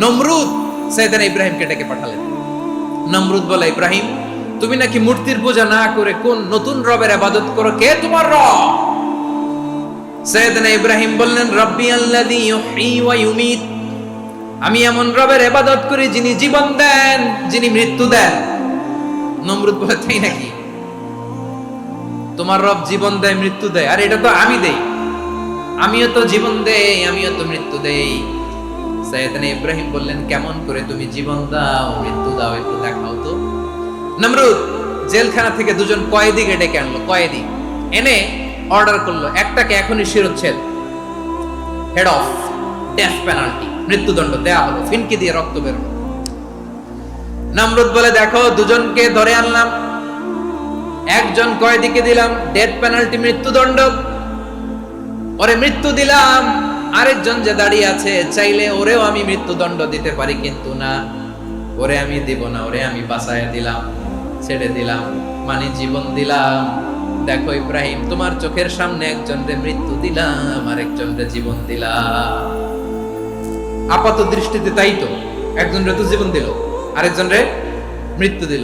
নমরুদ সাইয়েদনা ইব্রাহিমকে ডেকে পাঠালেন। নমরুদ বলে, ইব্রাহিম তুমি নাকি মূর্তির পূজা না করে কোন নতুন রবের ইবাদত করো, কে তোমার রব? সাইয়েদনা ইব্রাহিম বললেন, রব্বি আল্লাযী ইউহয়ী ওয়া ইউমীত, আমি এমন রবের ইবাদত করি যিনি জীবন দেন, যিনি মৃত্যু দেন। নমরুদ বলে, তাই নাকি? তোমার রব জীবন দেয় মৃত্যু দেয়, আর এটা তো আমি দেই, আমিও তো জীবন দেই, আমিও তো মৃত্যু দেই। সাইয়েদনা ইব্রাহিম বললেন, কেমন করে তুমি জীবন দাও মৃত্যু দাও, একটু দেখাও তো। নমরুদ জেলখানা থেকে দুজন কয়েদিকে ডেকে আনলো, কয়েদি এনে অর্ডার করলো, একটাকে এখনই শিরোচ্ছেদ, হেড অফ, ডেথ পেনাল্টি, মৃত্যুদণ্ড দেয়া হলো, ফিনকি দিয়ে রক্ত বের হলো। নমরুদ বলে, দেখো দুজনকে ধরে আনলাম, একজন কয়েদিকে দিলাম ডেথ পেনাল্টি, মৃত্যুদণ্ড, ওরে মৃত্যু দিলাম। আরেকজন যে দাঁড়িয়ে আছে, চাইলে ওরেও আমি মৃত্যুদণ্ড দিতে পারি, কিন্তু না, ওরে আমি দিব না, ওরে আমি বাঁচায় দিলাম, ছেড়ে দিলাম, মানে জীবন দিলাম। দেখো ইব্রাহিম, তোমার চোখের সামনে একজনরে মৃত্যু দিলাম, আরেকজনরে জীবন দিলাম। আপাত দৃষ্টিতে তাই তো, একজনরে তো জীবন দিল, আরেকজনরে মৃত্যু দিল।